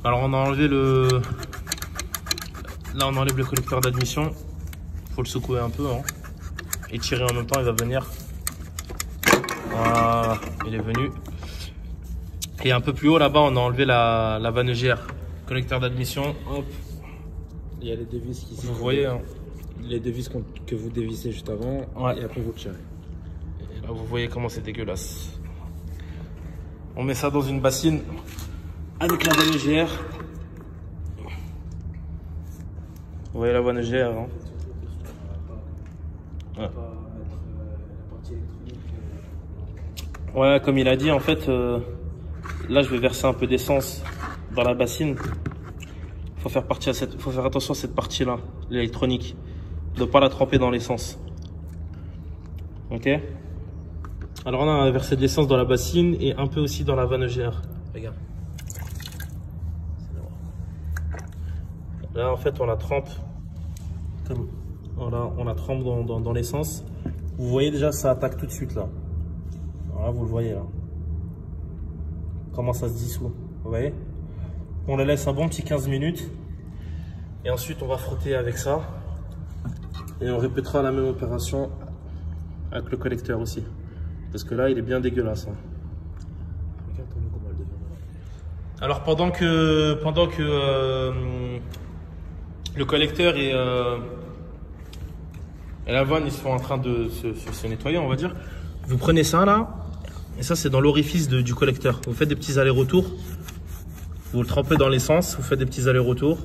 Alors on a enlevé le... Là on enlève le collecteur d'admission. Faut le secouer un peu, hein. Et tirer en même temps, il va venir. Voilà, il est venu. Et un peu plus haut là-bas, on a enlevé la vanne EGR. Collecteur d'admission, hop. Il y a les devises qui Vous voyez, hein. Les devises que vous dévissez juste avant, Ouais. et après vous tirez. Et là, vous voyez comment c'est dégueulasse. On met ça dans une bassine avec la vanne EGR. Vous voyez la vanne EGR, hein. Ouais. Ouais, comme il a dit, en fait, là je vais verser un peu d'essence dans la bassine. Faut faire attention à cette partie-là, l'électronique, de pas la tremper dans l'essence. Ok. Alors on a versé de l'essence dans la bassine et un peu aussi dans la vanne EGR. Regarde. Là en fait on la trempe, comme voilà, on la trempe dans l'essence. Vous voyez déjà ça attaque tout de suite là. Voilà, vous le voyez là. Comment ça se dissout. Vous voyez. On la laisse un bon petit 15 minutes. Et ensuite on va frotter avec ça. Et on répétera la même opération avec le collecteur aussi. Parce que là il est bien dégueulasse. Hein. Alors pendant que le collecteur et la vanne ils sont en train de se nettoyer, on va dire. Vous prenez ça là, et ça c'est dans l'orifice du collecteur. Vous faites des petits allers-retours. Vous le trempez dans l'essence, vous faites des petits allers-retours.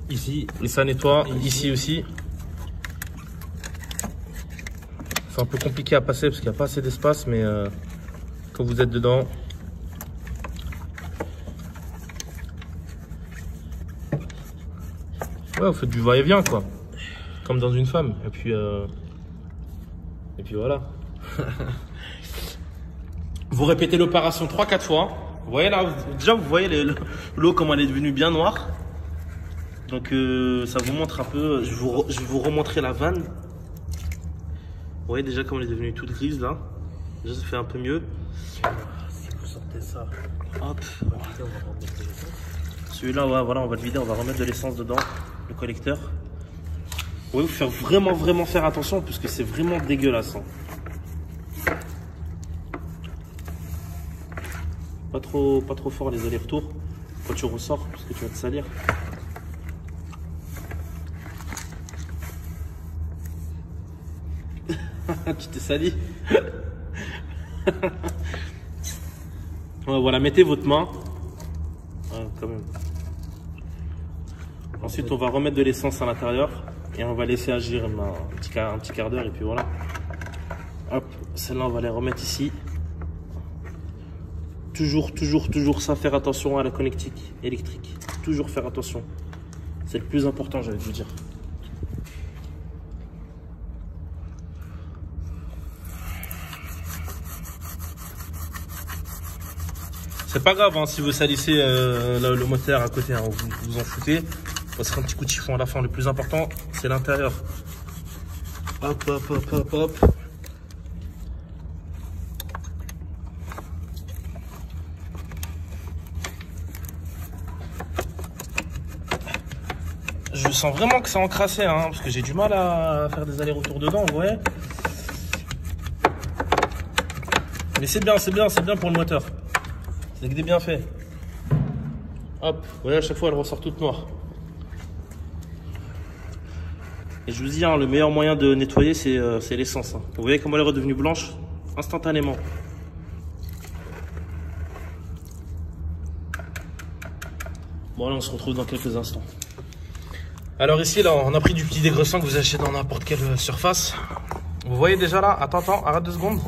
Ici, et ça nettoie, et ici aussi. C'est un peu compliqué à passer parce qu'il n'y a pas assez d'espace, mais quand vous êtes dedans, ouais, vous faites du va-et-vient quoi, comme dans une femme. Et puis voilà. Vous répétez l'opération 3-4 fois. Vous voyez là, déjà vous voyez l'eau comment elle est devenue bien noire. Donc ça vous montre un peu. Je vais vous remontrer la vanne. Vous voyez déjà comment elle est devenue toute grise là. Déjà ça fait un peu mieux. Si vous sortez ça, hop. Celui-là, ouais, voilà, on va le vider, on va remettre de l'essence dedans, le collecteur. Oui, il faut vraiment faire attention parce que c'est vraiment dégueulasse. Hein. Pas trop fort les allers-retours quand tu ressors parce que tu vas te salir. Tu t'es sali. Ouais, voilà, mettez votre main. Ouais, quand même. Ensuite, on va remettre de l'essence à l'intérieur et on va laisser agir un petit quart d'heure et puis voilà. Hop, celle-là, on va les remettre ici. Toujours ça, faire attention à la connectique électrique. Toujours faire attention. C'est le plus important, j'allais vous dire. C'est pas grave hein, si vous salissez le moteur à côté, hein, vous en foutez. Ça sera un petit coup de chiffon à la fin. Le plus important, c'est l'intérieur. Hop. Je sens vraiment que c'est encrassé, hein, parce que j'ai du mal à faire des allers-retours dedans, vous voyez. Mais c'est bien pour le moteur. C'est que des bienfaits. Hop, vous voyez, à chaque fois, elle ressort toute noire. Et je vous dis, hein, le meilleur moyen de nettoyer, c'est l'essence. Hein. Vous voyez comment elle est redevenue blanche instantanément. Bon, là, on se retrouve dans quelques instants. Alors ici, là, on a pris du petit dégraissant que vous achetez dans n'importe quelle surface. Vous voyez déjà là, attends, arrête 2 secondes.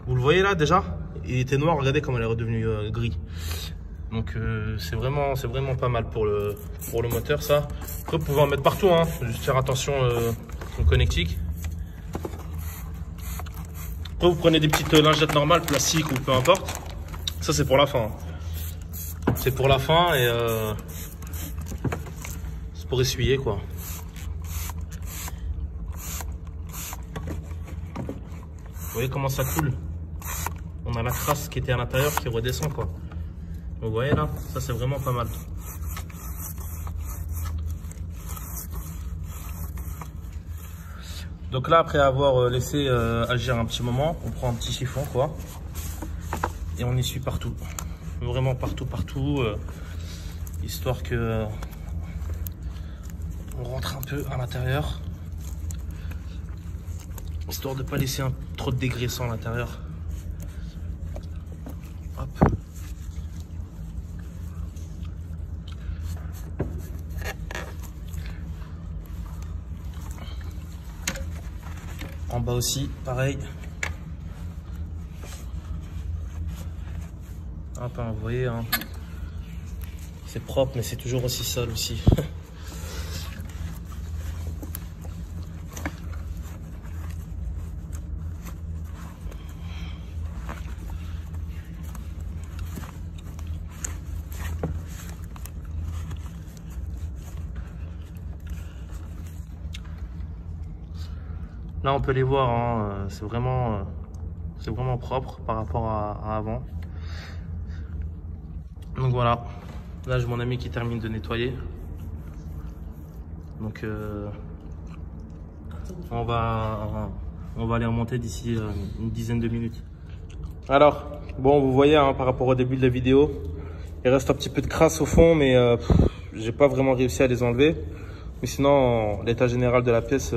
Vous le voyez là déjà? Il était noir, regardez comment elle est redevenue gris. Donc c'est vraiment pas mal pour le moteur ça. Après, vous pouvez en mettre partout, hein. Juste faire attention au connectique. Après vous prenez des petites lingettes normales, plastique ou peu importe. Ça c'est pour la fin. Hein. C'est pour la fin et c'est pour essuyer quoi. Vous voyez comment ça coule? On a la crasse qui était à l'intérieur qui redescend quoi. Vous voyez là, ça c'est vraiment pas mal. Donc là, après avoir laissé agir un petit moment, on prend un petit chiffon quoi. Et on essuie partout. Vraiment partout, histoire que on rentre un peu à l'intérieur. Histoire de ne pas laisser trop de dégraissant à l'intérieur. Hop. En bas aussi, pareil. Hop, hein, vous voyez, hein. C'est propre, mais c'est toujours aussi sale aussi. Là, on peut les voir, hein, c'est vraiment propre par rapport à avant. Donc voilà, là j'ai mon ami qui termine de nettoyer. Donc on va les remonter d'ici une dizaine de minutes. Alors, bon, vous voyez hein, par rapport au début de la vidéo, il reste un petit peu de crasse au fond, mais j'ai pas vraiment réussi à les enlever. Mais sinon, l'état général de la pièce,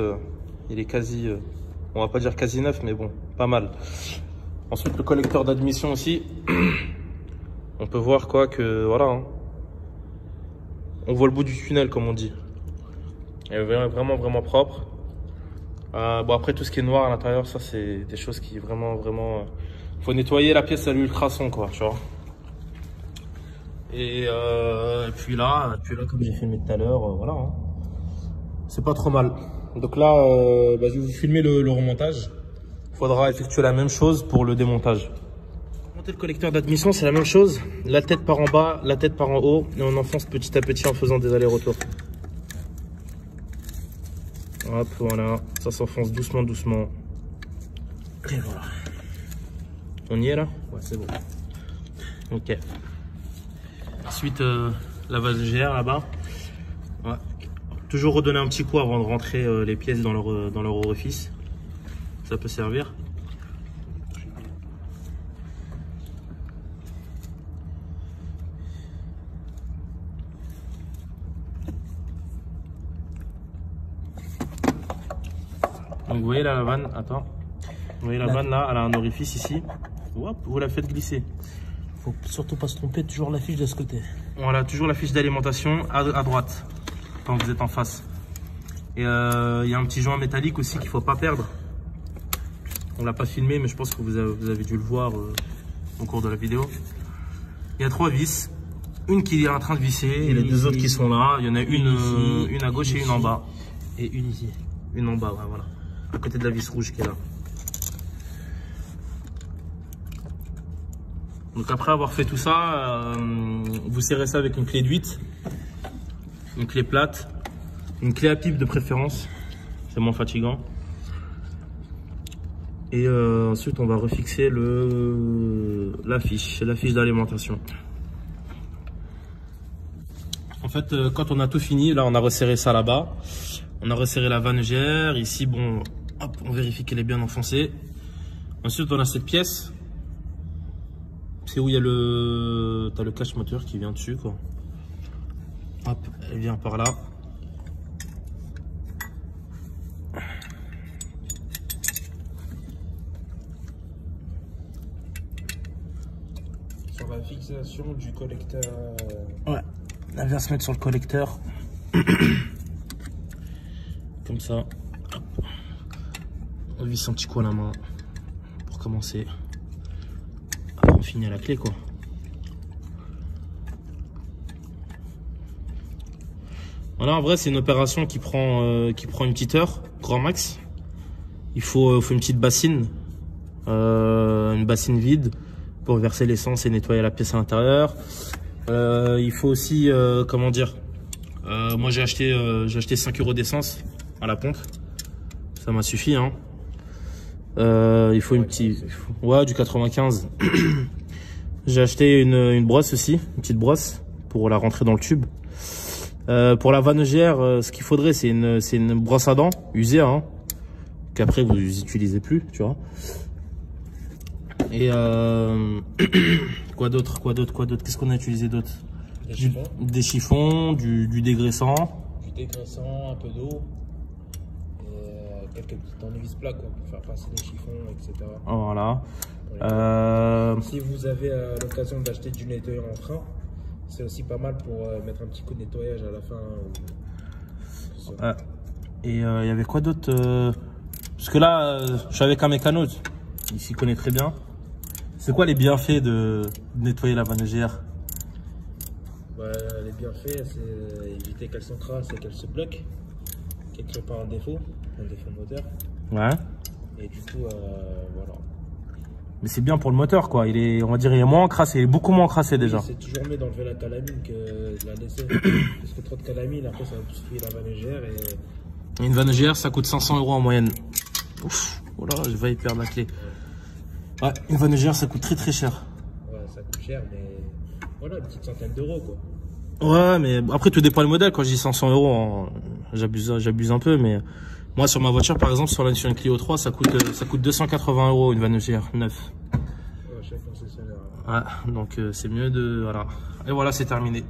il est quasi, on va pas dire quasi neuf, mais bon, pas mal. Ensuite, le collecteur d'admission aussi. On peut voir quoi que, voilà, hein. On voit le bout du tunnel, comme on dit. Il est vraiment propre. Bon, après, tout ce qui est noir à l'intérieur, ça, c'est des choses qui vraiment... faut nettoyer la pièce à l'ultrason, quoi, tu vois. Et puis là, comme j'ai filmé tout à l'heure, voilà. Hein. C'est pas trop mal. Donc là, je vais vous filmer le remontage. Il faudra effectuer la même chose pour le démontage. Le collecteur d'admission, c'est la même chose. La tête par en bas, la tête par en haut. Et on enfonce petit à petit en faisant des allers-retours. Hop, voilà. Ça s'enfonce doucement. Et voilà. On y est là? Ouais, c'est bon. Ok. Ensuite, la vaselière là-bas. Ouais. Toujours redonner un petit coup avant de rentrer les pièces dans leur orifice. Ça peut servir. Donc vous voyez là, la vanne, attends. Vous voyez la vanne là, elle a un orifice ici. Hop, vous la faites glisser. Faut surtout pas se tromper, toujours la fiche de ce côté. Voilà, toujours la fiche d'alimentation à droite, quand vous êtes en face. Et il y a un petit joint métallique aussi qu'il faut pas perdre. On l'a pas filmé, mais je pense que vous avez dû le voir au cours de la vidéo. Il y a 3 vis. Une qui est en train de visser et les 2 autres qui sont là. Il y en a une à gauche et une en bas. Et une ici. Une en bas, ouais, voilà. À côté de la vis rouge qui est là. Donc après avoir fait tout ça, vous serrez ça avec une clé de 8, une clé plate, une clé à pipe de préférence, c'est moins fatigant. Et ensuite on va refixer la fiche d'alimentation. En fait, quand on a tout fini, là on a resserré ça là-bas, on a resserré la vanegère, ici bon, hop, on vérifie qu'elle est bien enfoncée. Ensuite on a cette pièce. C'est où il y a t'as le cache moteur qui vient dessus quoi. Hop, elle vient par là. Sur la fixation du collecteur. Ouais, elle vient se mettre sur le collecteur. Comme ça. Hop. On visse un petit coup à la main pour commencer. Après, on finit à la clé quoi. Voilà, en vrai c'est une opération qui prend une petite heure, grand max. Il faut une petite bassine, une bassine vide pour verser l'essence et nettoyer la pièce à l'intérieur. Il faut aussi, comment dire, moi j'ai acheté 5 € d'essence à la pompe, ça m'a suffi hein. Il faut une petite, ouais, du 95. J'ai acheté une brosse aussi, une petite brosse pour la rentrer dans le tube. Pour la vanne EGR, ce qu'il faudrait, c'est une brosse à dents usée, hein, qu'après vous utilisez plus, tu vois. Et quoi d'autre, qu'est-ce qu'on a utilisé d'autre? Des chiffons, du dégraissant. Du dégraissant, un peu d'eau. Et quelques petits tournevis plats quoi, pour faire passer les chiffons, etc. Voilà. Si vous avez l'occasion d'acheter du nettoyeur en frein, c'est aussi pas mal pour mettre un petit coup de nettoyage à la fin. Et il y avait quoi d'autre parce que là, je suis avec un mécano, il s'y connaît très bien. C'est quoi les bienfaits de nettoyer la vanne EGR? Les bienfaits, c'est éviter qu'elle s'encrasse et qu'elle se bloque, qu'elle crée pas un défaut moteur. Ouais. Et du coup, voilà. Mais c'est bien pour le moteur, quoi. On va dire, il est moins encrassé, il est beaucoup moins encrassé déjà. C'est toujours mieux d'enlever la calamine que de la laisser. Parce que trop de calamine, après, ça va bousculer la vanne EGR. Et une vanne EGR, ça coûte 500 € en moyenne. Ouf, oh là, j'ai failli perdre la clé. Ouais, une vanne EGR, ça coûte très cher. Ouais, ça coûte cher, mais voilà, une petite centaine d'euros, quoi. Ouais, mais après, tout dépend le modèle. Quand je dis 500 €, hein, j'abuse un peu, mais moi, sur ma voiture, par exemple, sur une Clio 3, ça coûte 280 € une vanne EGR neuf. Ouais, chez le concessionnaire. Ouais, donc c'est mieux de... Voilà. Et voilà, c'est terminé.